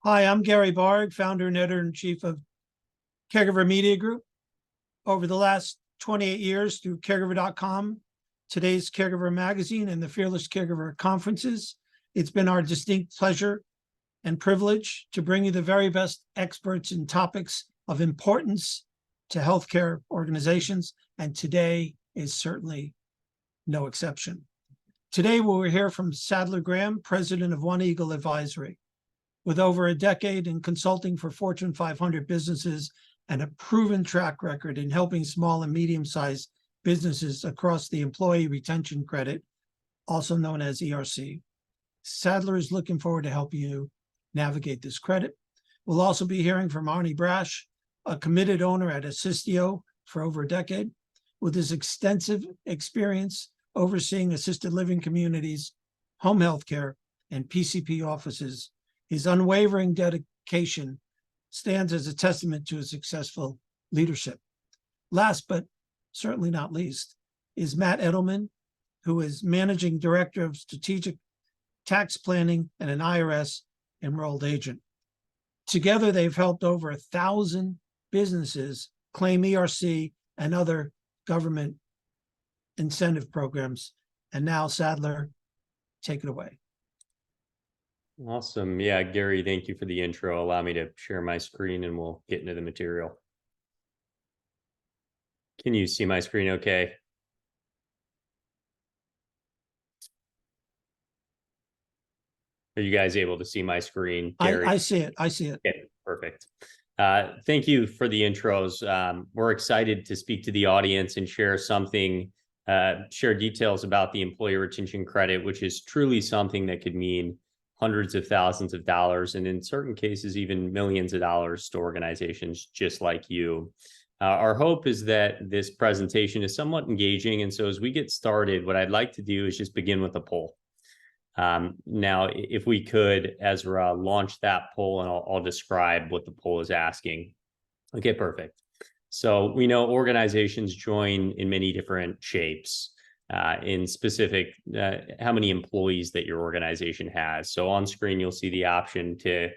Hi, I'm Gary Barg, founder and editor-in-chief of Caregiver Media Group. Over the last 28 years through caregiver.com, today's Caregiver Magazine, and the Fearless Caregiver conferences, it's been our distinct pleasure and privilege to bring you the very best experts in topics of importance to healthcare organizations, and today is certainly no exception. Today, we'll hear from Sadler Graham, president of One Eagle Advisory. With over a decade in consulting for Fortune 500 businesses and a proven track record in helping small and medium-sized businesses across the Employee Retention Credit, also known as ERC, Sadler is looking forward to helping you navigate this credit. We'll also be hearing from Arnie Braasch, a committed owner at Assisteo for over a decade. With his extensive experience overseeing assisted living communities, home health care, and PCP offices, his unwavering dedication stands as a testament to his successful leadership. Last but certainly not least is Matt Eddleman, who is Managing Director of Strategic Tax Planning and an IRS-enrolled agent. Together, they've helped over 1,000 businesses claim ERC and other government incentive programs. And now, Sadler, take it away. Awesome. Yeah, Gary, thank you for the intro. Allow me to share my screen and we'll get into the material. Can you see my screen okay? Are you guys able to see my screen, Gary? I see it. I see it. Okay, perfect. Thank you for the intros. We're excited to speak to the audience and share details about the Employee Retention Credit, which is truly something that could mean hundreds of thousands of dollars, and in certain cases, even millions of dollars to organizations just like you. Our hope is that this presentation is somewhat engaging. And so as we get started, what I'd like to do is just begin with a poll. Now, if we could, Ezra, launch that poll, and I'll describe what the poll is asking. Okay, perfect. So we know organizations join in many different shapes. In specific, how many employees that your organization has. So on screen, you'll see the option to,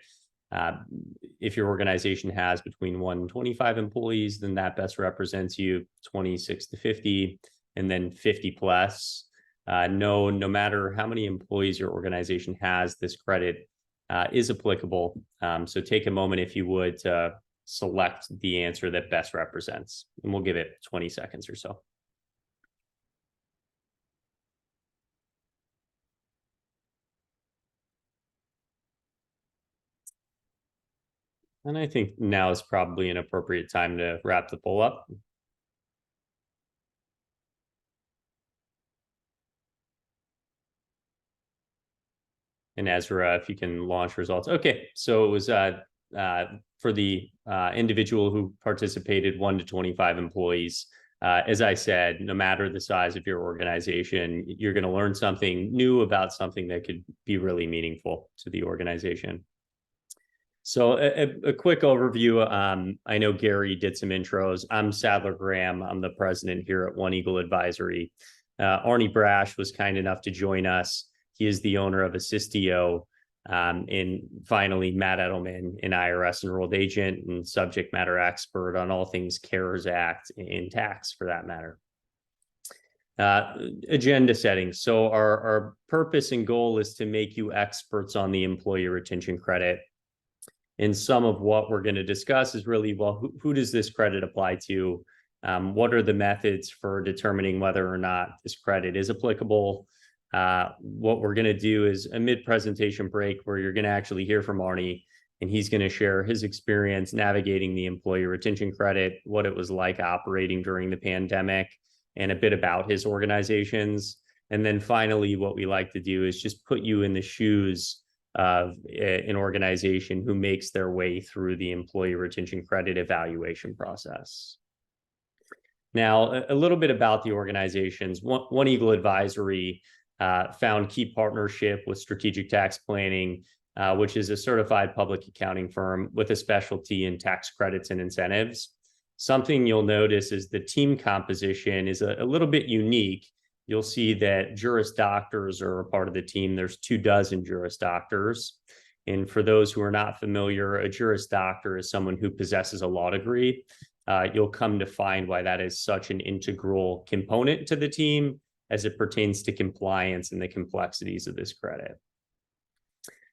if your organization has between 1 and 25 employees, then that best represents you, 26 to 50, and then 50 plus. No matter how many employees your organization has, this credit is applicable. So take a moment, if you would, to select the answer that best represents, and we'll give it 20 seconds or so. And I think now is probably an appropriate time to wrap the poll up. And Ezra, if you can launch results. Okay, so it was for the individual who participated, 1 to 25 employees. As I said, no matter the size of your organization, you're going to learn something new about something that could be really meaningful to the organization. So a quick overview. I know Gary did some intros. I'm Sadler Graham. I'm the president here at One Eagle Advisory. Arnie Braasch was kind enough to join us. He is the owner of Assisteo. And finally, Matt Eddleman, an IRS-enrolled agent and subject matter expert on all things CARES Act and tax, for that matter. Agenda setting. So our purpose and goal is to make you experts on the Employee Retention Credit. And some of what we're going to discuss is really, well, who does this credit apply to? What are the methods for determining whether or not this credit is applicable? What we're going to do is a mid-presentation break where you're going to actually hear from Arnie, and he's going to share his experience navigating the Employee Retention Credit, what it was like operating during the pandemic, and a bit about his organizations. And then finally, what we like to do is just put you in the shoes of an organization who makes their way through the Employee Retention Credit evaluation process. Now, a little bit about the organizations. One Eagle Advisory found key partnership with Strategic Tax Planning, which is a certified public accounting firm with a specialty in tax credits and incentives. Something you'll notice is the team composition is a little bit unique. You'll see that Juris Doctors are a part of the team. There's 24 Juris Doctors. And for those who are not familiar, a Juris Doctor is someone who possesses a law degree. You'll come to find why that is such an integral component to the team as it pertains to compliance and the complexities of this credit.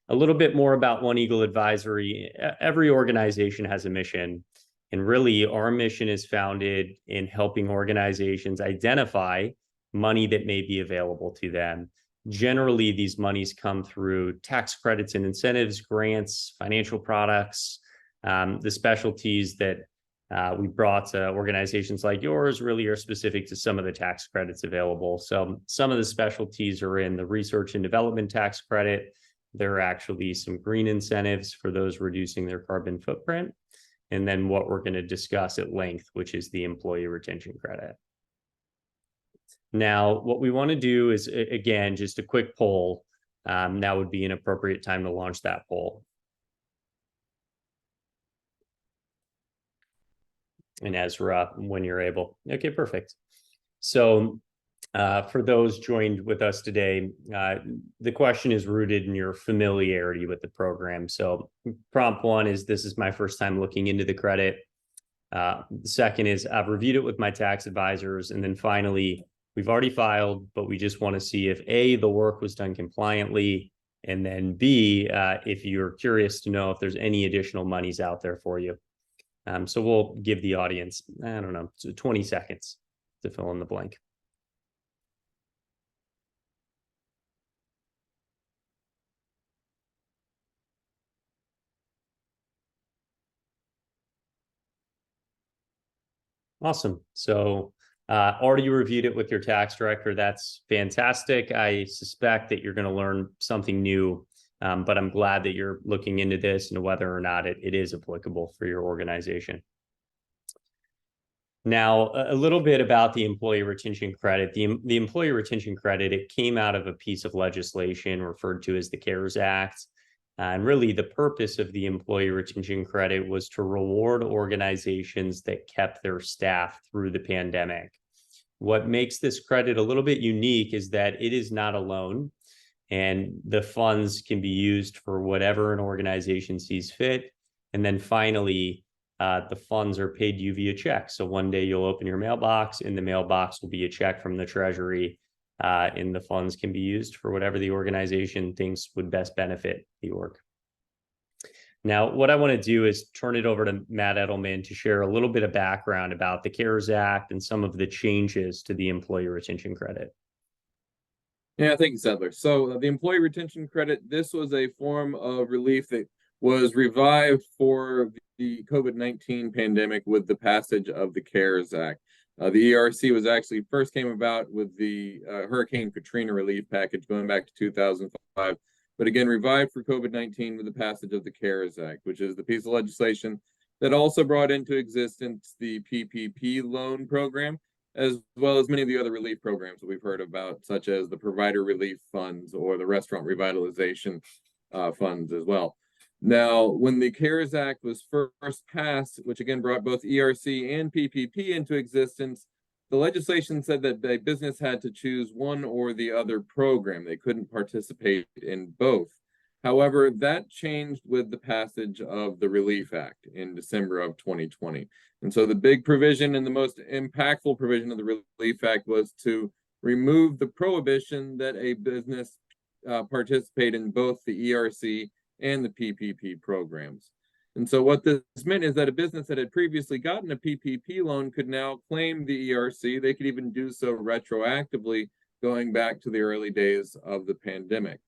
A little bit more about One Eagle Advisory. Every organization has a mission, and really our mission is founded in helping organizations identify money that may be available to them. Generally, these monies come through tax credits and incentives, grants, financial products. The specialties that we brought to organizations like yours really are specific to some of the tax credits available. So some of the specialties are in the research and development tax credit. There are actually some green incentives for those reducing their carbon footprint. And then what we're going to discuss at length, which is the employee retention credit. Now, what we want to do is, again, just a quick poll. Now would be an appropriate time to launch that poll. And Ezra, when you're able. Okay, perfect. So for those joined with us today, the question is rooted in your familiarity with the program. So prompt one is, this is my first time looking into the credit. The second is, I've reviewed it with my tax advisors. And then finally, we've already filed, but we just want to see if A, the work was done compliantly, and then B, if you're curious to know if there's any additional monies out there for you. So we'll give the audience, I don't know, 20 seconds to fill in the blank. Awesome. So already reviewed it with your tax director. That's fantastic. I suspect that you're going to learn something new, but I'm glad that you're looking into this and whether or not it is applicable for your organization. Now, a little bit about the employee retention credit. The employee retention credit, it came out of a piece of legislation referred to as the CARES Act. And really, the purpose of the employee retention credit was to reward organizations that kept their staff through the pandemic. What makes this credit a little bit unique is that it is not a loan, and the funds can be used for whatever an organization sees fit. And then finally, the funds are paid you via check. So one day you'll open your mailbox, in the mailbox will be a check from the Treasury, and the funds can be used for whatever the organization thinks would best benefit the org. Now, what I want to do is turn it over to Matt Eddleman to share a little bit of background about the CARES Act and some of the changes to the employee retention credit. Yeah, thank you, Sadler. So the employee retention credit, this was a form of relief that was revived for the COVID-19 pandemic with the passage of the CARES Act. The ERC was actually first came about with the Hurricane Katrina relief package going back to 2005, but again revived for COVID-19 with the passage of the CARES Act, which is the piece of legislation that also brought into existence the PPP loan program, as well as many of the other relief programs that we've heard about, such as the provider relief funds or the restaurant revitalization funds as well. Now, when the CARES Act was first passed, which again brought both ERC and PPP into existence, the legislation said that a business had to choose one or the other program. They couldn't participate in both. However, that changed with the passage of the Relief Act in December of 2020. And so the big provision and the most impactful provision of the Relief Act was to remove the prohibition that a business participate in both the ERC and the PPP programs. And so what this meant is that a business that had previously gotten a PPP loan could now claim the ERC. They could even do so retroactively going back to the early days of the pandemic.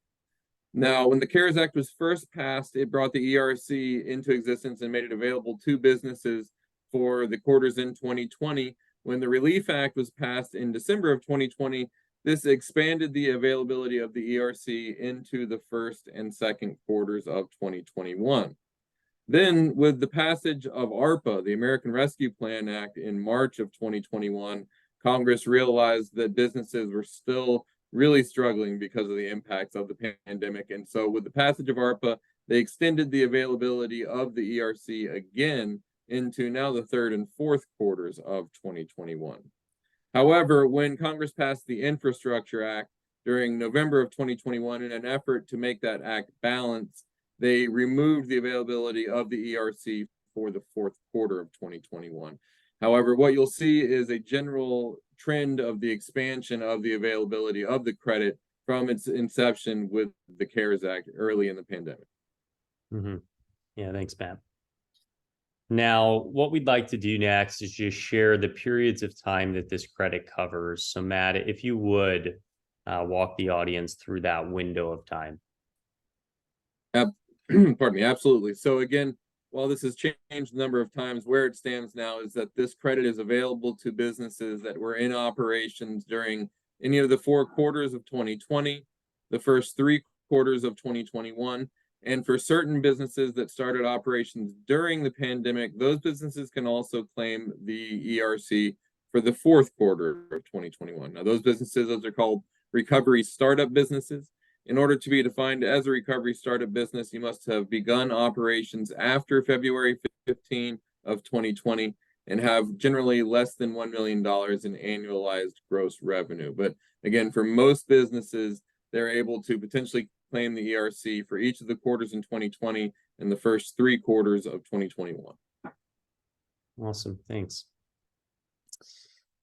Now, when the CARES Act was first passed, it brought the ERC into existence and made it available to businesses for the quarters in 2020. When the Relief Act was passed in December of 2020, this expanded the availability of the ERC into the first and second quarters of 2021. Then, with the passage of ARPA, the American Rescue Plan Act, in March of 2021, Congress realized that businesses were still really struggling because of the impacts of the pandemic. And so with the passage of ARPA, they extended the availability of the ERC again into now the third and fourth quarters of 2021. However, when Congress passed the Infrastructure Act during November of 2021 in an effort to make that act balanced, they removed the availability of the ERC for the fourth quarter of 2021. However, what you'll see is a general trend of the expansion of the availability of the credit from its inception with the CARES Act early in the pandemic. Yeah, thanks, Matt. Now, what we'd like to do next is just share the periods of time that this credit covers. So, Matt, if you would walk the audience through that window of time. Pardon me, absolutely. So again, while this has changed a number of times, where it stands now is that this credit is available to businesses that were in operations during any of the 4 quarters of 2020, the first 3 quarters of 2021, and for certain businesses that started operations during the pandemic, those businesses can also claim the ERC for the 4th quarter of 2021. Now, those businesses, those are called recovery startup businesses. In order to be defined as a recovery startup business, you must have begun operations after February 15 of 2020 and have generally less than $1 million in annualized gross revenue. But again, for most businesses, they're able to potentially claim the ERC for each of the quarters in 2020 and the first 3 quarters of 2021. Awesome, thanks.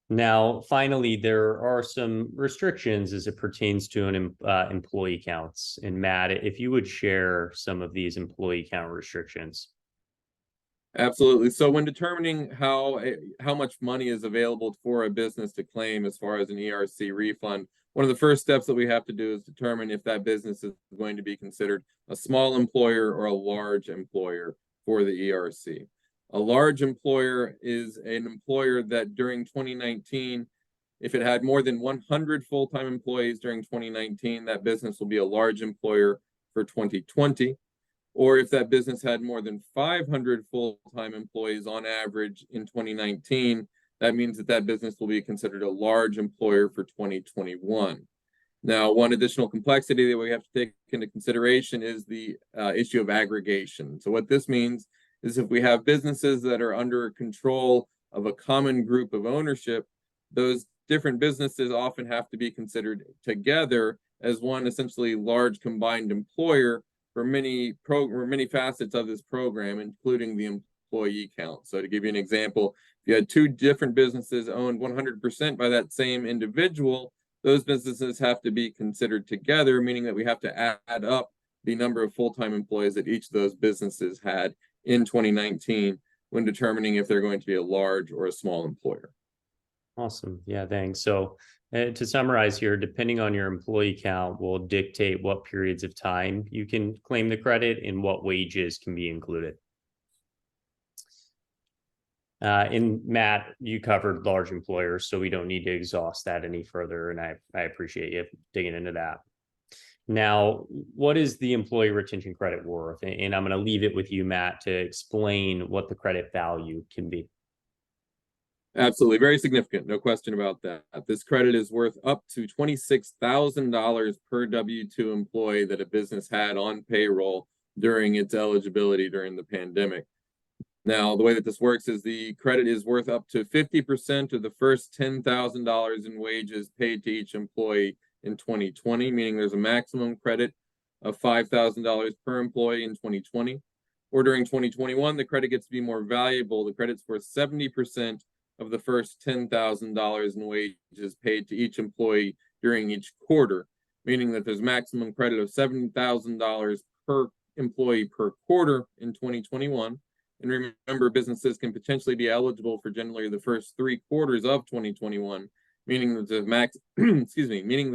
Now, finally, there are some restrictions as it pertains to an employee counts. And Matt, if you would share some of these employee count restrictions. Absolutely. So when determining how much money is available for a business to claim as far as an ERC refund, one of the first steps that we have to do is determine if that business is going to be considered a small employer or a large employer for the ERC. A large employer is an employer that during 2019, if it had more than 100 full-time employees during 2019, that business will be a large employer for 2020. Or if that business had more than 500 full-time employees on average in 2019, that means that that business will be considered a large employer for 2021. Now, one additional complexity that we have to take into consideration is the issue of aggregation. So what this means is if we have businesses that are under control of a common group of ownership, those different businesses often have to be considered together as one essentially large combined employer for many facets of this program, including the employee count. So to give you an example, if you had 2 different businesses owned 100% by that same individual, those businesses have to be considered together, meaning that we have to add up the number of full-time employees that each of those businesses had in 2019 when determining if they're going to be a large or a small employer. Awesome. Yeah, thanks. So to summarize here, depending on your employee count will dictate what periods of time you can claim the credit and what wages can be included. And Matt, you covered large employers, so we don't need to exhaust that any further. And I appreciate you digging into that. Now, what is the employee retention credit worth? And I'm going to leave it with you, Matt, to explain what the credit value can be. Absolutely. Very significant. No question about that. This credit is worth up to $26,000 per W-2 employee that a business had on payroll during its eligibility during the pandemic. Now, the way that this works is the credit is worth up to 50% of the first $10,000 in wages paid to each employee in 2020, meaning there's a maximum credit of $5,000 per employee in 2020. Or during 2021, the credit gets to be more valuable. The credit's worth 70% of the first $10,000 in wages paid to each employee during each quarter, meaning that there's maximum credit of $7,000 per employee per quarter in 2021. And remember, businesses can potentially be eligible for generally the first 3 quarters of 2021, meaning that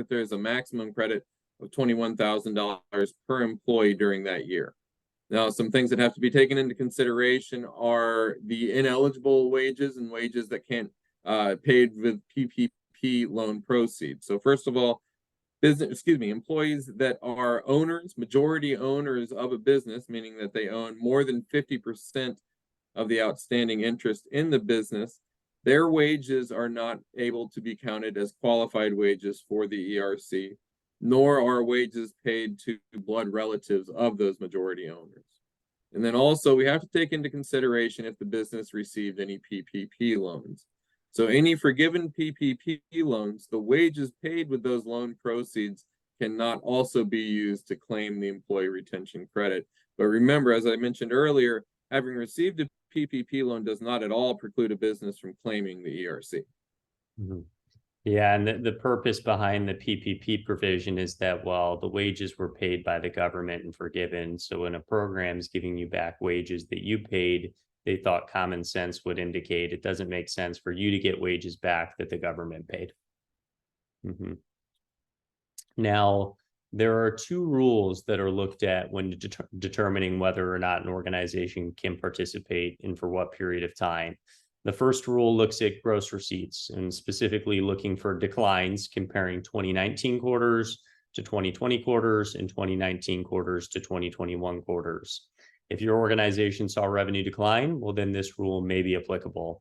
there's a maximum credit of $21,000 per employee during that year. Now, some things that have to be taken into consideration are the ineligible wages and wages that can't paid with PPP loan proceeds. So first of all, employees that are owners, majority owners of a business, meaning that they own more than 50% of the outstanding interest in the business, their wages are not able to be counted as qualified wages for the ERC, nor are wages paid to blood relatives of those majority owners. And then also we have to take into consideration if the business received any PPP loans. So any forgiven PPP loans, the wages paid with those loan proceeds cannot also be used to claim the employee retention credit, But remember, as I mentioned earlier, having received a PPP loan does not at all preclude a business from claiming the ERC. Mhm. Yeah, and the purpose behind the PPP provision is that, well, the wages were paid by the government and forgiven. So when a program is giving you back wages that you paid, they thought common sense would indicate it doesn't make sense for you to get wages back that the government paid. Mhm. Now, there are two rules that are looked at when determining whether or not an organization can participate and for what period of time. The first rule looks at gross receipts and specifically looking for declines comparing 2019 quarters to 2020 quarters and 2019 quarters to 2021 quarters. If your organization saw revenue decline, well, then this rule may be applicable.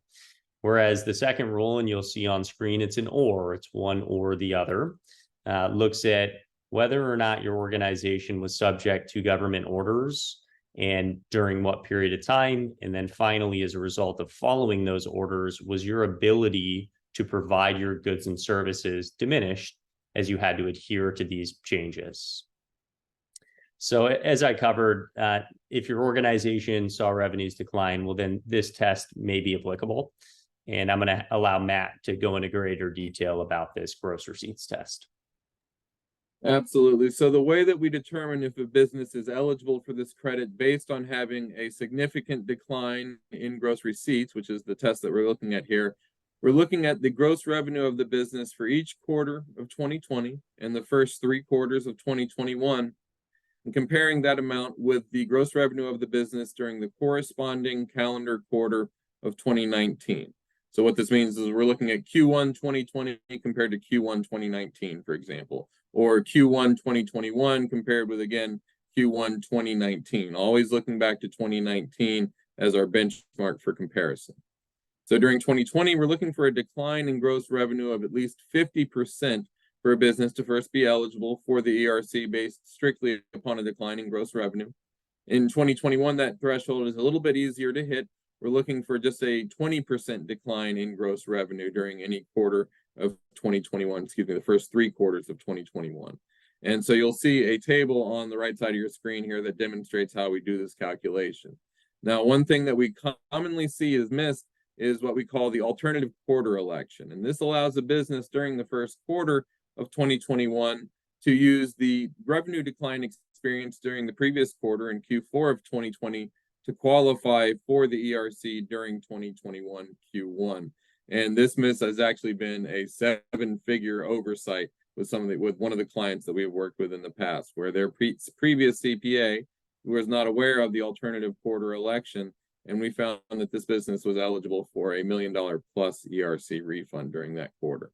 Whereas the second rule, and you'll see on screen, it's an or, it's one or the other, looks at whether or not your organization was subject to government orders and during what period of time. And then finally, as a result of following those orders, was your ability to provide your goods and services diminished as you had to adhere to these changes. So as I covered, if your organization saw revenues decline, well, then this test may be applicable. And I'm going to allow Matt to go into greater detail about this gross receipts test. Absolutely. So the way that we determine if a business is eligible for this credit based on having a significant decline in gross receipts, which is the test that we're looking at here, we're looking at the gross revenue of the business for each quarter of 2020 and the first 3 quarters of 2021, and comparing that amount with the gross revenue of the business during the corresponding calendar quarter of 2019. So what this means is we're looking at Q1 2020 compared to Q1 2019, for example, or Q1 2021 compared with, again, Q1 2019, always looking back to 2019 as our benchmark for comparison. So during 2020, we're looking for a decline in gross revenue of at least 50% for a business to first be eligible for the ERC based strictly upon a decline in gross revenue. In 2021, that threshold is a little bit easier to hit. We're looking for just a 20% decline in gross revenue during any quarter of 2021, the first 3 quarters of 2021. And so you'll see a table on the right side of your screen here that demonstrates how we do this calculation. Now, one thing that we commonly see is missed is what we call the alternative quarter election. And this allows a business during the first quarter of 2021 to use the revenue decline experienced during the previous quarter in Q4 of 2020 to qualify for the ERC during 2021 Q1. And this miss has actually been a 7-figure oversight with one of the clients that we have worked with in the past, where their previous CPA was not aware of the alternative quarter election, and we found that this business was eligible for a $1 million plus ERC refund during that quarter.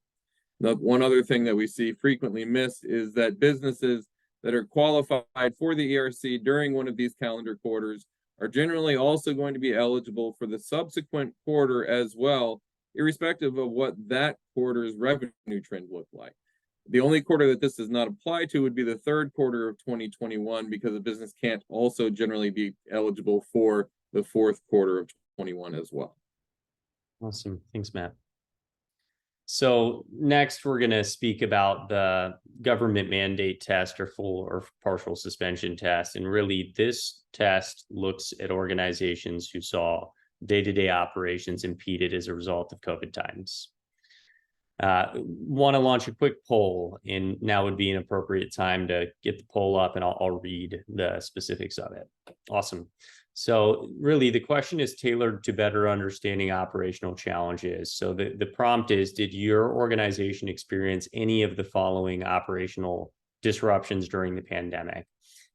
Now, one other thing that we see frequently missed is that businesses that are qualified for the ERC during one of these calendar quarters are generally also going to be eligible for the subsequent quarter as well, irrespective of what that quarter's revenue trend looked like. The only quarter that this does not apply to would be the 3rd quarter of 2021, because a business can't also generally be eligible for the 4th quarter of 21 as well. Awesome. Thanks, Matt. So next, we're going to speak about the government mandate test or full or partial suspension test. And really, this test looks at organizations who saw day-to-day operations impeded as a result of COVID times. Want to launch a quick poll, and now would be an appropriate time to get the poll up, and I'll read the specifics of it. Awesome. So really, the question is tailored to better understanding operational challenges. So the prompt is, did your organization experience any of the following operational disruptions during the pandemic?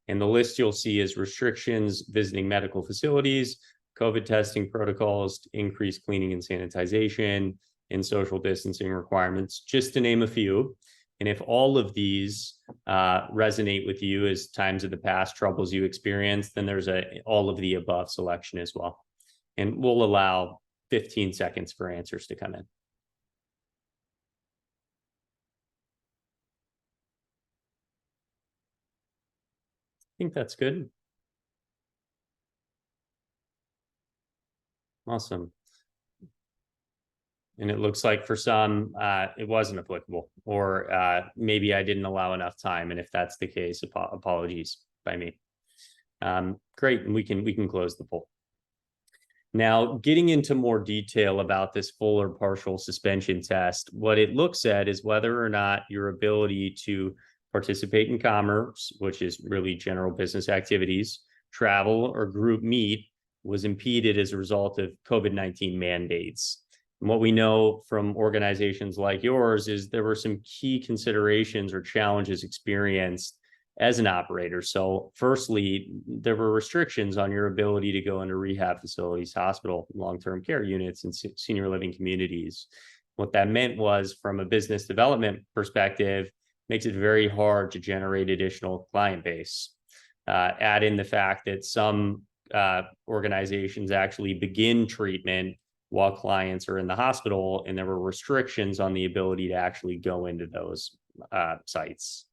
And the list you'll see is restrictions visiting medical facilities, COVID testing protocols, increased cleaning and sanitization, and social distancing requirements, just to name a few. And if all of these resonate with you as times of the past troubles you experienced, then there's all of the above selection as well. And we'll allow 15 seconds for answers to come in. I think that's good. Awesome. And it looks like for some, it wasn't applicable, or maybe I didn't allow enough time. And if that's the case, apologies by me. Great, and we can close the poll. Now, getting into more detail about this full or partial suspension test, what it looks at is whether or not your ability to participate in commerce, which is really general business activities, travel, or group meet, was impeded as a result of COVID-19 mandates. And what we know from organizations like yours is there were some key considerations or challenges experienced as an operator. So firstly, there were restrictions on your ability to go into rehab facilities, hospital, long-term care units, and senior living communities. What that meant was, from a business development perspective, makes it very hard to generate additional client base. Add in the fact that some organizations actually begin treatment while clients are in the hospital, and there were restrictions on the ability to actually go into those sites.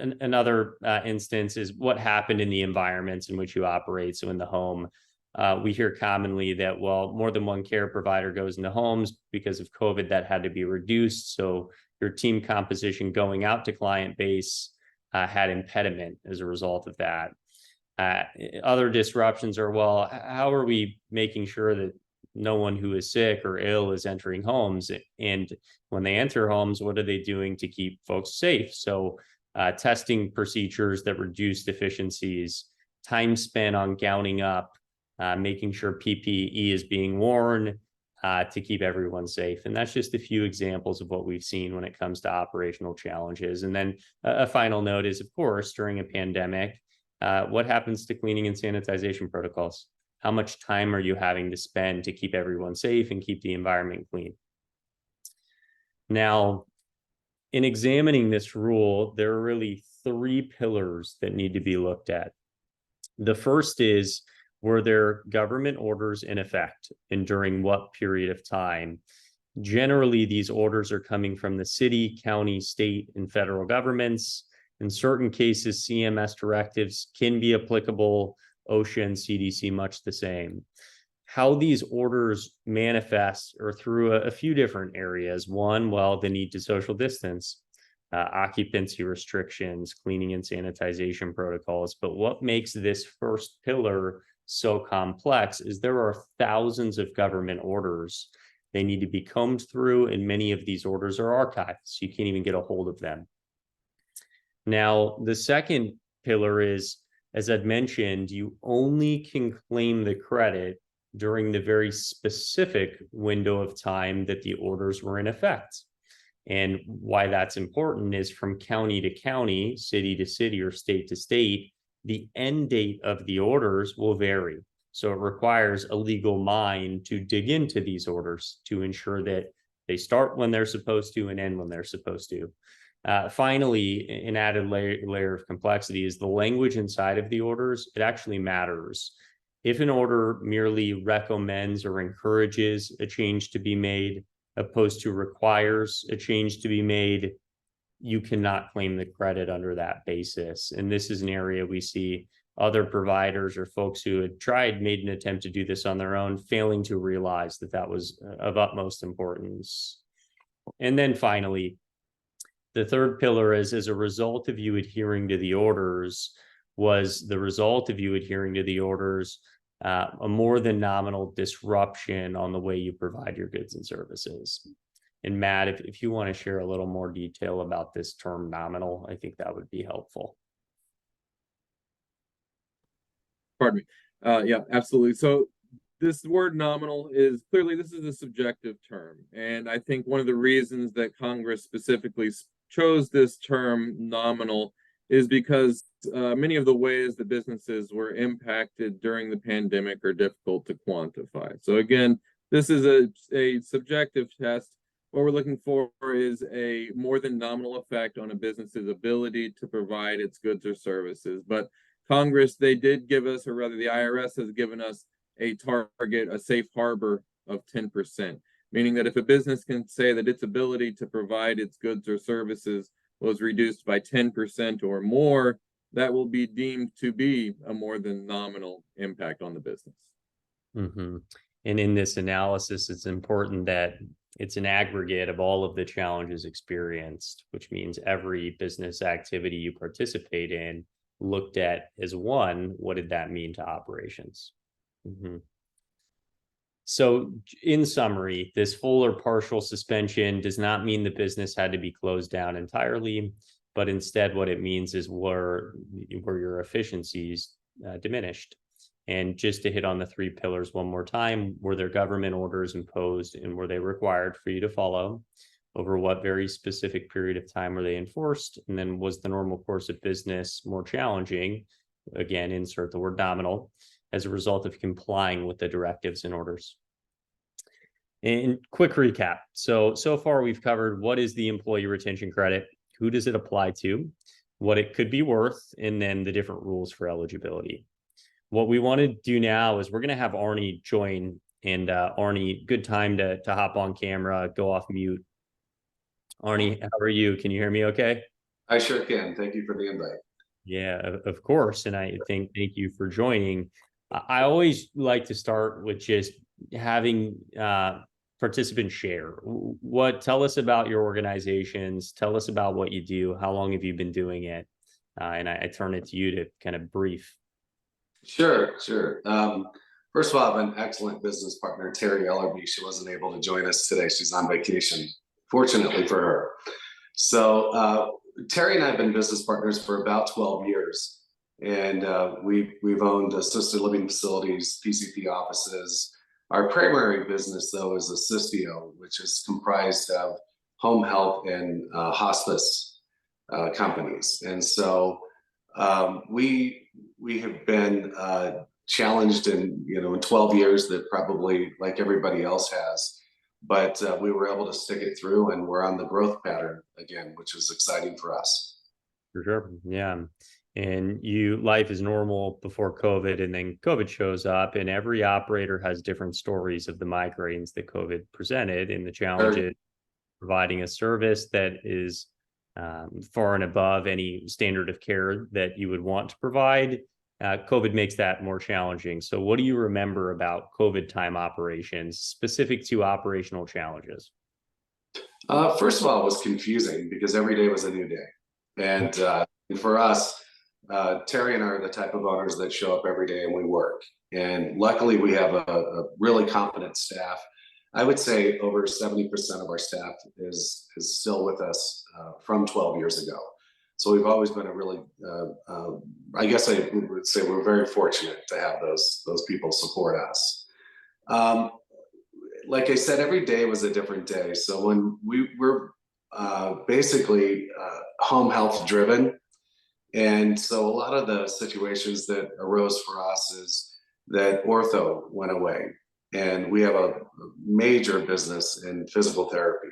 Another instance is what happened in the environments in which you operate. So in the home, we hear commonly that, well, more than one care provider goes into homes because of COVID, that had to be reduced. So your team composition going out to client base had impediment as a result of that. Other disruptions are, well, how are we making sure that no one who is sick or ill is entering homes? And when they enter homes, what are they doing to keep folks safe? So testing procedures that reduce deficiencies, time spent on gowning up, making sure PPE is being worn to keep everyone safe. And that's just a few examples of what we've seen when it comes to operational challenges. And then a final note is, of course, during a pandemic, what happens to cleaning and sanitization protocols? How much time are you having to spend to keep everyone safe and keep the environment clean? Now, in examining this rule, there are really three pillars that need to be looked at. The first is, were there government orders in effect, and during what period of time? Generally, these orders are coming from the city, county, state, and federal governments. In certain cases, CMS directives can be applicable, OSHA and CDC much the same. How these orders manifest are through a few different areas. One, well, the need to social distance, occupancy restrictions, cleaning and sanitization protocols. But what makes this first pillar so complex is there are thousands of government orders. They need to be combed through, and many of these orders are archived, so you can't even get a hold of them. Now, the second pillar is, as I'd mentioned, you only can claim the credit during the very specific window of time that the orders were in effect. And why that's important is, from county to county, city to city, or state to state, the end date of the orders will vary. So it requires a legal mind to dig into these orders to ensure that they start when they're supposed to and end when they're supposed to. Finally, an added layer of complexity is the language inside of the orders. It actually matters. If an order merely recommends or encourages a change to be made, opposed to requires a change to be made, you cannot claim the credit under that basis. And this is an area we see other providers or folks who had made an attempt to do this on their own, failing to realize that that was of utmost importance. And then finally, the third pillar is, as a result of you adhering to the orders, was the result of you adhering to the orders a more than nominal disruption on the way you provide your goods and services? And Matt, if you want to share a little more detail about this term nominal, I think that would be helpful. Pardon me. Yeah, absolutely. So this word nominal is clearly, this is a subjective term. And I think one of the reasons that Congress specifically chose this term nominal is because many of the ways that businesses were impacted during the pandemic are difficult to quantify. So again, this is a subjective test. What we're looking for is a more than nominal effect on a business's ability to provide its goods or services. But Congress, they did give us, or rather the IRS has given us, a target, a safe harbor of 10%, meaning that if a business can say that its ability to provide its goods or services was reduced by 10% or more, that will be deemed to be a more than nominal impact on the business. Mm-hmm. And in this analysis, it's important that it's an aggregate of all of the challenges experienced, which means every business activity you participate in looked at as one, what did that mean to operations? So in summary, this full or partial suspension does not mean the business had to be closed down entirely, but instead what it means is were your efficiencies diminished. And just to hit on the three pillars one more time, were there government orders imposed and were they required for you to follow? Over what very specific period of time were they enforced? And then was the normal course of business more challenging? Again, insert the word nominal, as a result of complying with the directives and orders. And quick recap. So far we've covered what is the employee retention credit, who does it apply to, what it could be worth, and then the different rules for eligibility. What we want to do now is we're going to have Arnie join. And Arnie, good time to hop on camera, go off mute. Arnie, how are you? Can you hear me okay? I sure can. Thank you for the invite. Yeah, of course. And I thank you for joining. I always like to start with just having participants share. Tell us about your organizations. Tell us about what you do. How long have you been doing it? And I turn it to you to kind of brief. Sure. First of all, I have an excellent business partner, Terry Ellerby. She wasn't able to join us today. She's on vacation, fortunately for her. So Terry and I have been business partners for about 12 years. And we've owned assisted living facilities, PCP offices. Our primary business, though, is Assisteo, which is comprised of home health and hospice companies. And so we have been challenged in 12 years, that probably like everybody else has, but we were able to stick it through, and we're on the growth pattern again, which is exciting for us. For sure. Yeah. And life is normal before COVID, and then COVID shows up, and every operator has different stories of the migraines that COVID presented, and the challenges providing a service that is far and above any standard of care that you would want to provide. COVID makes that more challenging. So what do you remember about COVID time operations, specific to operational challenges? First of all, it was confusing because every day was a new day. And for us, Terry and I are the type of owners that show up every day and we work. And luckily we have a really competent staff. I would say over 70% of our staff is still with us from 12 years ago. So we've always been a really, I guess I would say we're very fortunate to have those people support us. Like I said, every day was a different day. So when we were basically home health driven, and so a lot of the situations that arose for us is that ortho went away, and we have a major business in physical therapy.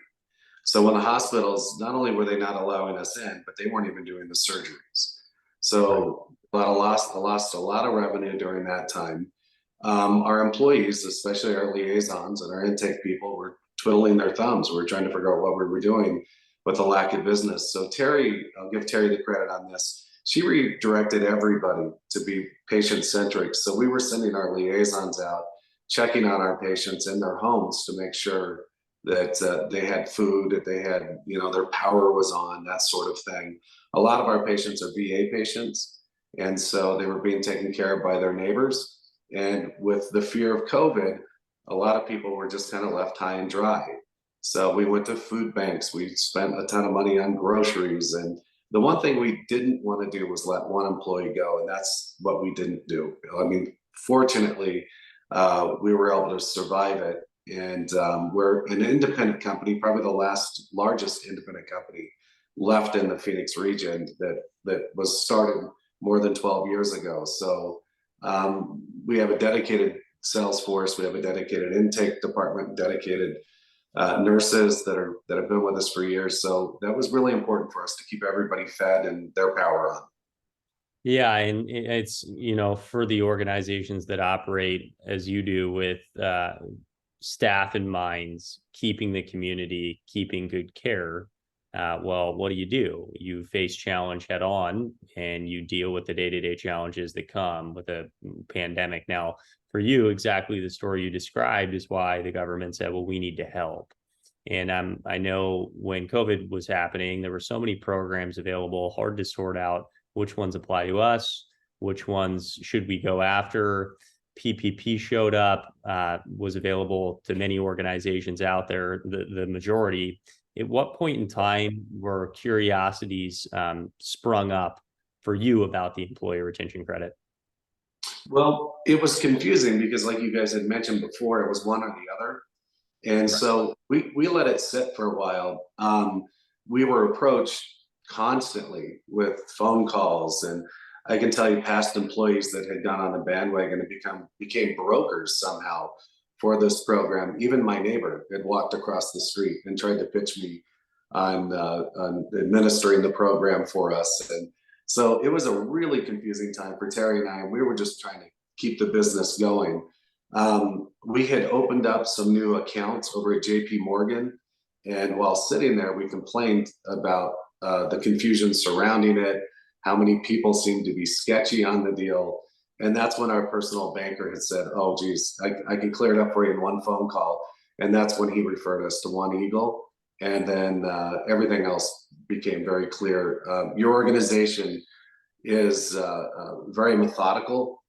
So when the hospitals, not only were they not allowing us in, but they weren't even doing the surgeries. So lost a lot of revenue during that time. Our employees, especially our liaisons and our intake people, were twiddling their thumbs. We were trying to figure out what we were doing with the lack of business. So Terry, I'll give Terry the credit on this. She redirected everybody to be patient-centric. So we were sending our liaisons out, checking on our patients in their homes to make sure that they had food, that they had, their power was on, that sort of thing. A lot of our patients are VA patients, and so they were being taken care of by their neighbors. And with the fear of COVID, a lot of people were just kind of left high and dry. So we went to food banks. We spent a ton of money on groceries. And the one thing we didn't want to do was let one employee go. And that's what we didn't do. I mean, fortunately, we were able to survive it. And we're an independent company, probably the largest independent company left in the Phoenix region that was started more than 12 years ago. So we have a dedicated sales force. We have a dedicated intake department, dedicated nurses that have been with us for years. So that was really important for us to keep everybody fed and their power on. Yeah, and it's, for the organizations that operate as you do with staff in mind, keeping the community, keeping good care. Well, what do? You face challenge head on, and you deal with the day-to-day challenges that come with a pandemic. Now, for you, exactly the story you described is why the government said, well, we need to help. And I know when COVID was happening, there were so many programs available, hard to sort out which ones apply to us, which ones should we go after. PPP showed up, was available to many organizations out there, the majority. At what point in time were curiosities sprung up for you about the employee retention credit? Well, it was confusing because, like you guys had mentioned before, it was one or the other. And so we let it sit for a while. We were approached constantly with phone calls, and I can tell you past employees that had gone on the bandwagon and became brokers somehow for this program. Even my neighbor had walked across the street and tried to pitch me on administering the program for us. And so it was a really confusing time for Terry and I. We were just trying to keep the business going. We had opened up some new accounts over at JP Morgan. And while sitting there, we complained about the confusion surrounding it, how many people seemed to be sketchy on the deal. And that's when our personal banker had said, oh, geez, I can clear it up for you in one phone call. And that's when he referred us to One Eagle. And then everything else became very clear. Your organization is very methodical.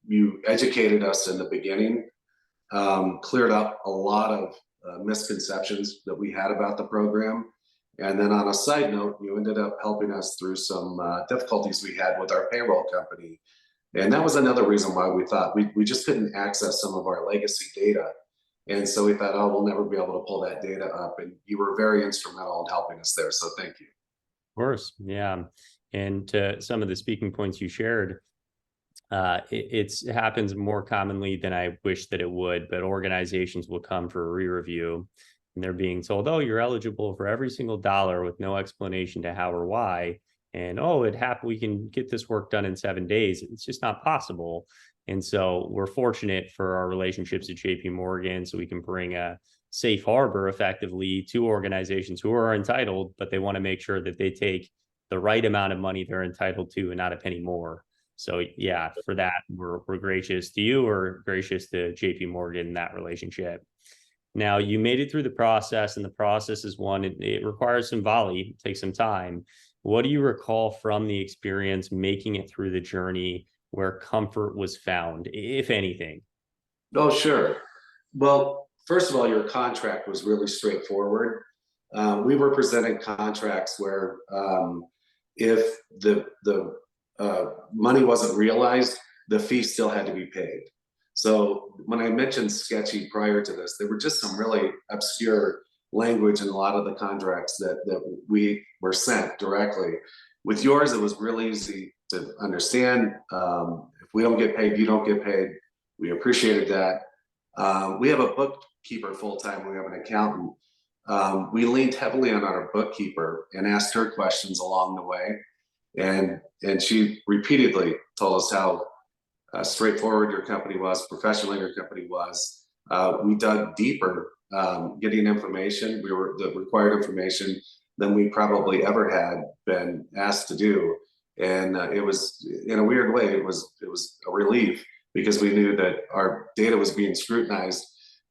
You educated us in the beginning, cleared up a lot of misconceptions that we had about the program. And then on a side note, you ended up helping us through some difficulties we had with our payroll company. And that was another reason why we thought we just couldn't access some of our legacy data. And so we thought, oh, we'll never be able to pull that data up. And you were very instrumental in helping us there. So thank you. Of course. Yeah. And to some of the speaking points you shared, it happens more commonly than I wish that it would, but organizations will come for a re-review and they're being told, oh, you're eligible for every single dollar with no explanation to how or why. And, oh, we can get this work done in 7 days. It's just not possible. And so we're fortunate for our relationships at JP Morgan, so we can bring a safe harbor effectively to organizations who are entitled, but they want to make sure that they take the right amount of money they're entitled to and not a penny more. So yeah, for that, we're gracious to you or gracious to JP Morgan in that relationship. Now, you made it through the process, and the process is one, it requires some volley, it takes some time. What do you recall from the experience making it through the journey where comfort was found, if anything? Oh, sure. Well, first of all, your contract was really straightforward. We were presenting contracts where if the money wasn't realized, the fee still had to be paid. So when I mentioned sketchy prior to this, there were just some really obscure language in a lot of the contracts that we were sent directly. With yours, it was really easy to understand. If we don't get paid, you don't get paid. We appreciated that. We have a bookkeeper full-time. We have an accountant. We leaned heavily on our bookkeeper and asked her questions along the way. And she repeatedly told us how straightforward your company was, professional your company was. We dug deeper, getting information. We were the required information than we probably ever had been asked to do. And it was, in a weird way, it was a relief, because we knew that our data was being scrutinized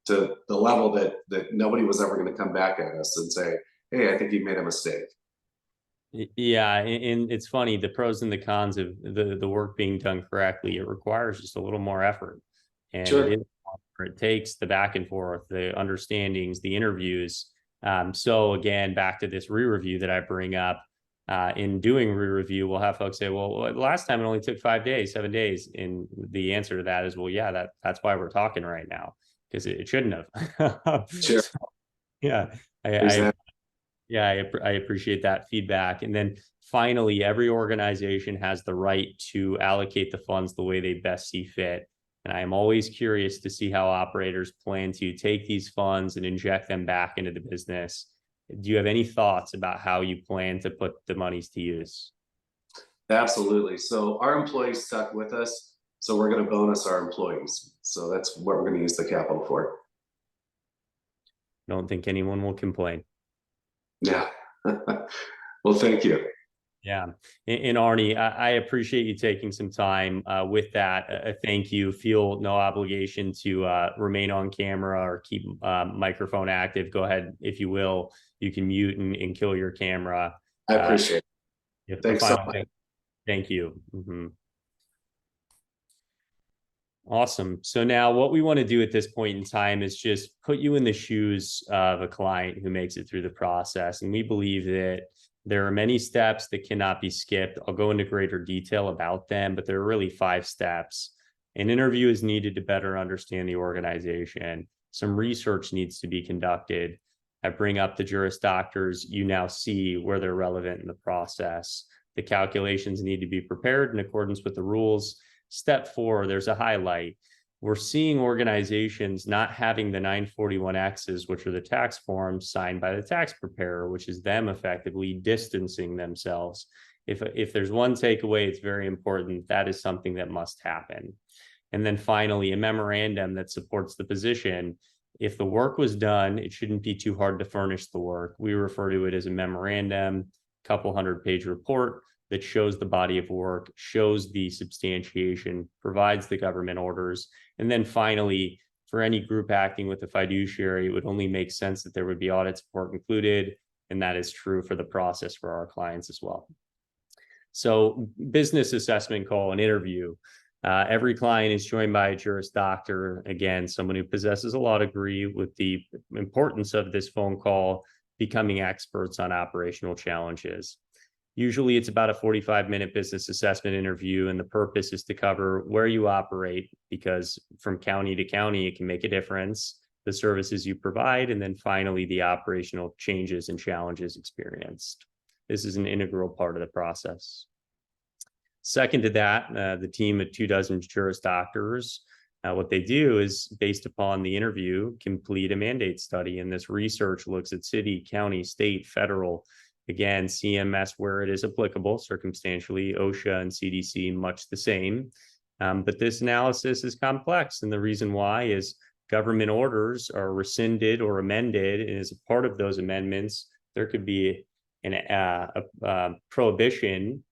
to the level that nobody was ever going to come back at us and say, hey, I think you made a mistake. Yeah, and it's funny, the pros and the cons of the work being done correctly, it requires just a little more effort. And Sure. It takes the back and forth, the understandings, the interviews. So again, back to this re-review that I bring up, in doing re-review, we'll have folks say, well, last time it only took 5 days, 7 days. And the answer to that is, well, yeah, that's why we're talking right now, because it shouldn't have. Sure. So, yeah, Exactly. I appreciate that feedback. And then finally, every organization has the right to allocate the funds the way they best see fit. And I am always curious to see how operators plan to take these funds and inject them back into the business. Do you have any thoughts about how you plan to put the monies to use? Absolutely. So our employees stuck with us, so we're going to bonus our employees. So that's what we're going to use the capital for. I don't think anyone will complain. Yeah. Well, thank you. Yeah. And Arnie, I appreciate you taking some time with that. Thank you. Feel no obligation to remain on camera or keep microphone active. Go ahead, if you will. You can mute and kill your camera. I appreciate it. If Thanks the so final much. thing, Thank you. Awesome. So now what we want to do at this point in time is just put you in the shoes of a client who makes it through the process. And we believe that there are many steps that cannot be skipped. I'll go into greater detail about them, but there are really 5 steps. An interview is needed to better understand the organization. Some research needs to be conducted. I bring up the Juris Doctors. You now see where they're relevant in the process. The calculations need to be prepared in accordance with the rules. Step 4, there's a highlight. We're seeing organizations not having the 941Xs, which are the tax forms signed by the tax preparer, which is them effectively distancing themselves. If there's one takeaway, it's very important. That is something that must happen. And then finally, a memorandum that supports the position. If the work was done, it shouldn't be too hard to furnish the work. We refer to it as a memorandum, couple 100-page report that shows the body of work, shows the substantiation, provides the government orders. And then finally, for any group acting with a fiduciary, it would only make sense that there would be audit support included. And that is true for the process for our clients as well. So business assessment call, an interview. Every client is joined by a Juris Doctor, again, someone who possesses a law degree, with the importance of this phone call becoming experts on operational challenges. Usually it's about a 45-minute business assessment interview, and the purpose is to cover where you operate, because from county to county, it can make a difference, the services you provide, and then finally the operational changes and challenges experienced. This is an integral part of the process. Second to that, the team of 24 Juris Doctors, what they do is, based upon the interview, complete a mandate study. And this research looks at city, county, state, federal, again, CMS where it is applicable, circumstantially, OSHA and CDC, much the same. But this analysis is complex. And the reason why is government orders are rescinded or amended. And as a part of those amendments, there could be a prohibition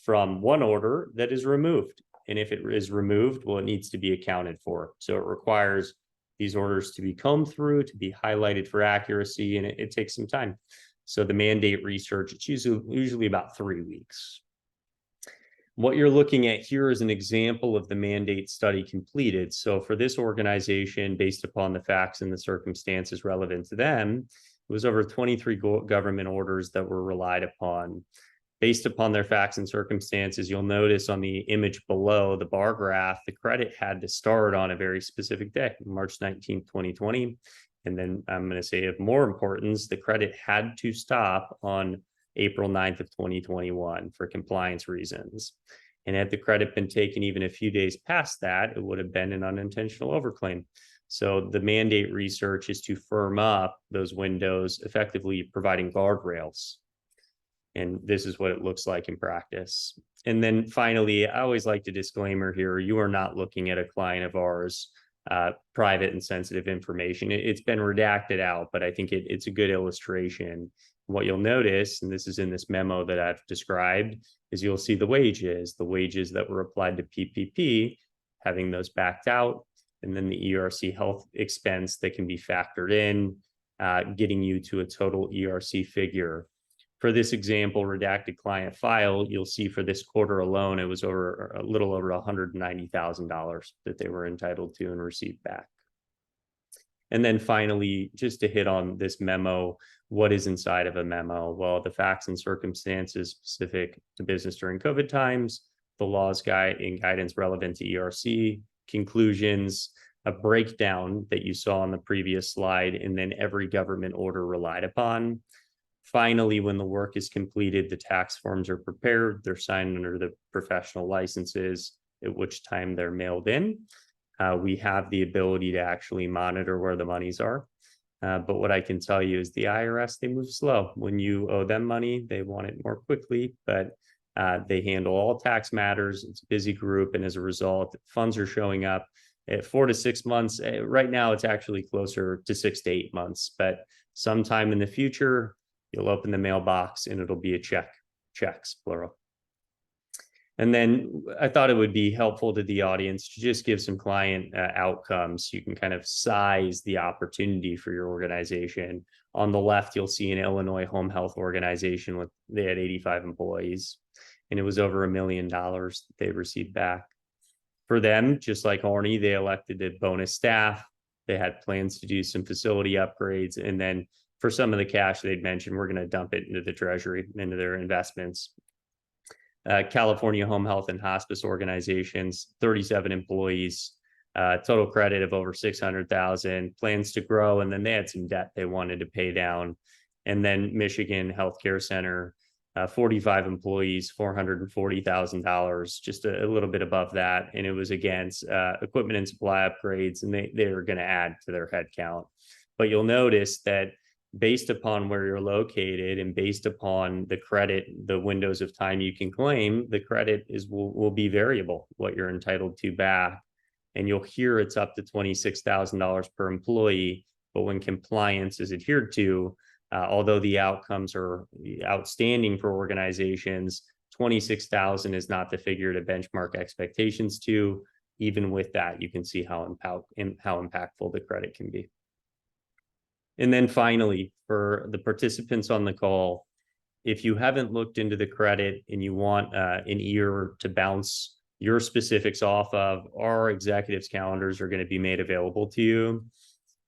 from one order that is removed. And if it is removed, well, it needs to be accounted for. So it requires these orders to be combed through, to be highlighted for accuracy, and it takes some time. So the mandate research, it's usually about 3 weeks. What you're looking at here is an example of the mandate study completed. So for this organization, based upon the facts and the circumstances relevant to them, it was over 23 government orders that were relied upon. Based upon their facts and circumstances, you'll notice on the image below, the bar graph, the credit had to start on a very specific day, March 19th, 2020. And then I'm going to say of more importance, the credit had to stop on April 9th of 2021 for compliance reasons. And had the credit been taken even a few days past that, it would have been an unintentional overclaim. So the mandate research is to firm up those windows, effectively providing guardrails. And this is what it looks like in practice. And then finally, I always like to disclaimer here, you are not looking at a client of ours, private and sensitive information. It's been redacted out, but I think it's a good illustration. What you'll notice, and this is in this memo that I've described, is you'll see the wages that were applied to PPP, having those backed out, and then the ERC health expense that can be factored in, getting you to a total ERC figure. For this example, redacted client file, you'll see for this quarter alone, it was over a little over $190,000 that they were entitled to and received back. And then finally, just to hit on this memo, what is inside of a memo? Well, the facts and circumstances specific to business during COVID times, the laws and guidance relevant to ERC, conclusions, a breakdown that you saw on the previous slide, and then every government order relied upon. Finally, when the work is completed, the tax forms are prepared, they're signed under the professional licenses, at which time they're mailed in. We have the ability to actually monitor where the monies are. But what I can tell you is the IRS, they move slow. When you owe them money, they want it more quickly, but they handle all tax matters. It's a busy group. And as a result, funds are showing up at 4 to 6 months. Right now, it's actually closer to 6 to 8 months, but sometime in the future, you'll open the mailbox and it'll be a checks, plural. And then I thought it would be helpful to the audience to just give some client outcomes. You can kind of size the opportunity for your organization. On the left, you'll see an Illinois home health organization they had 85 employees. and it was over $1 million that they received back. For them, just like Arnie, they elected to bonus staff. They had plans to do some facility upgrades. And then for some of the cash they'd mentioned, we're going to dump it into the treasury, into their investments. California Home Health and Hospice organizations, 37 employees, total credit of over 600,000, plans to grow. And then they had some debt they wanted to pay down. And then Michigan Healthcare Center, 45 employees, $440,000, just a little bit above that. And it was against equipment and supply upgrades, and they were going to add to their head count. But you'll notice that based upon where you're located and based upon the credit, the windows of time you can claim, the credit will be variable, what you're entitled to back. And you'll hear it's up to $26,000 per employee, but when compliance is adhered to, although the outcomes are outstanding for organizations, 26,000 is not the figure to benchmark expectations to. Even with that, you can see how impactful the credit can be. And then finally, for the participants on the call, if you haven't looked into the credit and you want an ear to bounce your specifics off of, our executives' calendars are going to be made available to you.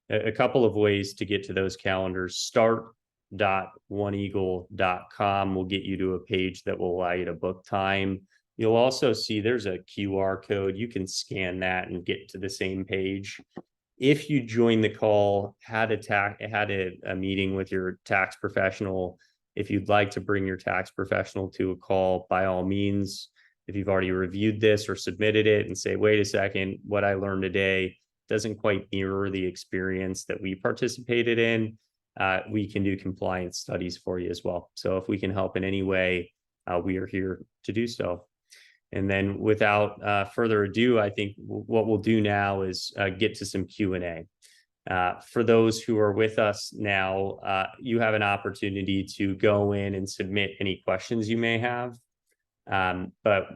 A couple of ways to get to those calendars. Start.oneeagle.com will get you to a page that will allow you to book time. You'll also see there's a QR code. You can scan that and get to the same page. If you join the call, had a meeting with your tax professional, if you'd like to bring your tax professional to a call, by all means. If you've already reviewed this or submitted it and say, wait a second, what I learned today doesn't quite mirror the experience that we participated in, we can do compliance studies for you as well. So if we can help in any way, we are here to do so. And then without further ado, I think what we'll do now is get to some Q&A. For those who are with us now, you have an opportunity to go in and submit any questions you may have. But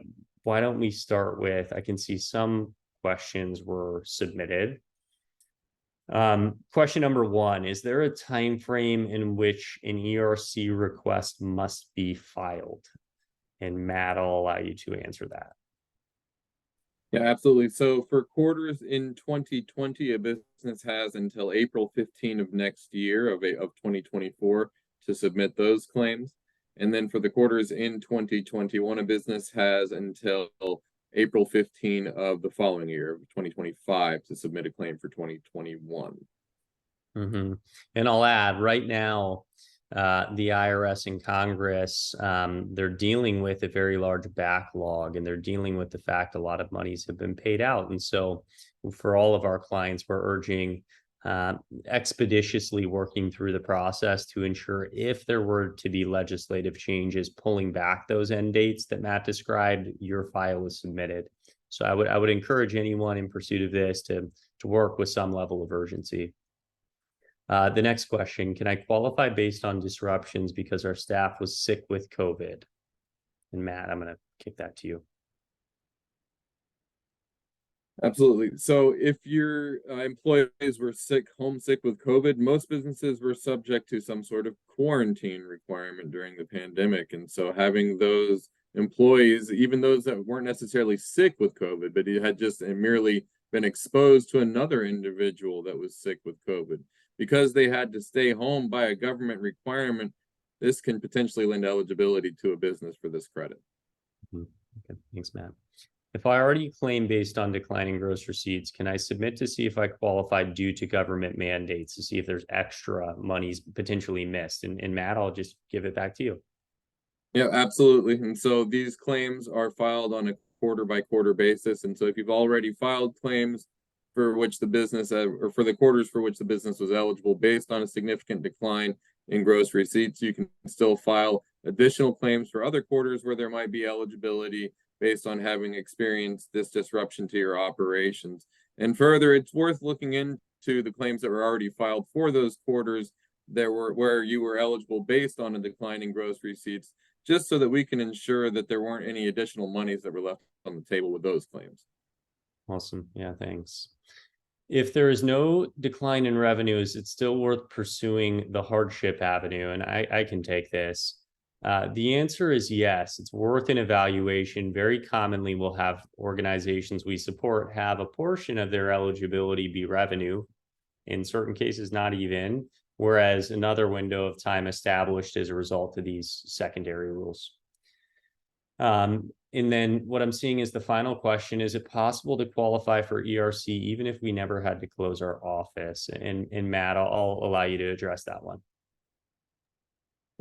why don't we start with, I can see some questions were submitted. Question number one, is there a time frame in which an ERC request must be filed? And Matt, I'll allow you to answer that. Yeah, absolutely. So for quarters in 2020, a business has until April 15 of next year of 2024 to submit those claims. And then for the quarters in 2021, a business has until April 15 of the following year of 2025 to submit a claim for 2021. Mm-hmm. And I'll add right now, the IRS and Congress, they're dealing with a very large backlog, and they're dealing with the fact a lot of monies have been paid out. And so for all of our clients, we're urging expeditiously working through the process to ensure if there were to be legislative changes pulling back those end dates that Matt described, your file was submitted. So I would encourage anyone in pursuit of this to work with some level of urgency. The next question, can I qualify based on disruptions because our staff was sick with COVID? And Matt, I'm going to kick that to you. Absolutely. So if your employees were homesick with COVID, most businesses were subject to some sort of quarantine requirement during the pandemic. And so having those employees, even those that weren't necessarily sick with COVID, but it had just merely been exposed to another individual that was sick with COVID, because they had to stay home by a government requirement, this can potentially lend eligibility to a business for this credit. Okay, thanks, Matt. If I already claim based on declining gross receipts, can I submit to see if I qualify due to government mandates to see if there's extra monies potentially missed? And Matt, I'll just give it back to you. Yeah, absolutely. And so these claims are filed on a quarter by quarter basis. And so if you've already filed claims for which the business, or for the quarters for which the business was eligible based on a significant decline in gross receipts, you can still file additional claims for other quarters where there might be eligibility based on having experienced this disruption to your operations. And further, it's worth looking into the claims that were already filed for those quarters that were where you were eligible based on a decline in gross receipts, just so that we can ensure that there weren't any additional monies that were left on the table with those claims. Awesome. Yeah, thanks. If there is no decline in revenues, it's still worth pursuing the hardship avenue. And I can take this. The answer is yes. It's worth an evaluation. Very commonly, we'll have organizations we support have a portion of their eligibility be revenue. In certain cases, not even, whereas another window of time established as a result of these secondary rules. And then what I'm seeing is the final question: is it possible to qualify for ERC even if we never had to close our office? And Matt, I'll allow you to address that one.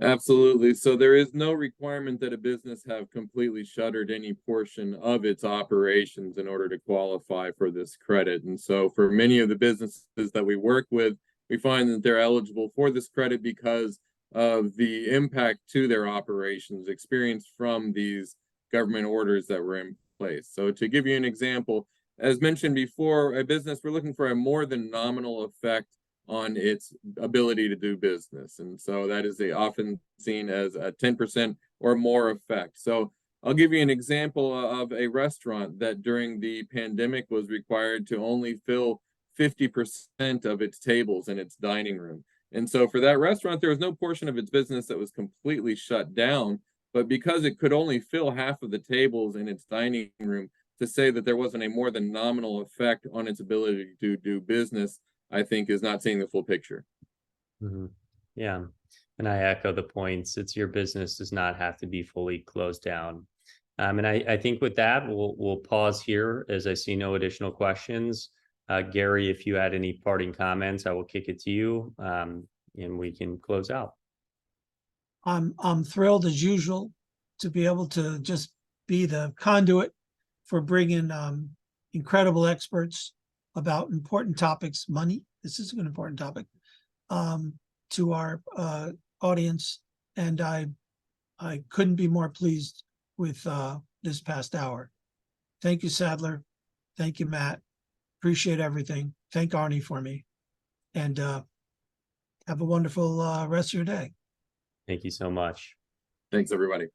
Absolutely. So there is no requirement that a business have completely shuttered any portion of its operations in order to qualify for this credit. And so for many of the businesses that we work with, we find that they're eligible for this credit because of the impact to their operations experienced from these government orders that were in place. So to give you an example, as mentioned before, a business, we're looking for a more than nominal effect on its ability to do business. And so that is often seen as a 10% or more effect. So I'll give you an example of a restaurant that during the pandemic was required to only fill 50% of its tables in its dining room. And so for that restaurant, there was no portion of its business that was completely shut down, but because it could only fill half of the tables in its dining room, to say that there wasn't a more than nominal effect on its ability to do business, I think is not seeing the full picture. Mm-hmm. Yeah. And I echo the points. It's your business does not have to be fully closed down. And I think with that, we'll pause here as I see no additional questions. Gary, if you had any parting comments, I will kick it to you, and we can close out. I'm thrilled as usual to be able to just be the conduit for bringing incredible experts about important topics. Money, this is an important topic, to our audience, and I couldn't be more pleased with this past hour. Thank you, Sadler. Thank you, Matt. Appreciate everything. Thank Arnie for me, and have a wonderful rest of your day. Thank you so much. Thanks, everybody.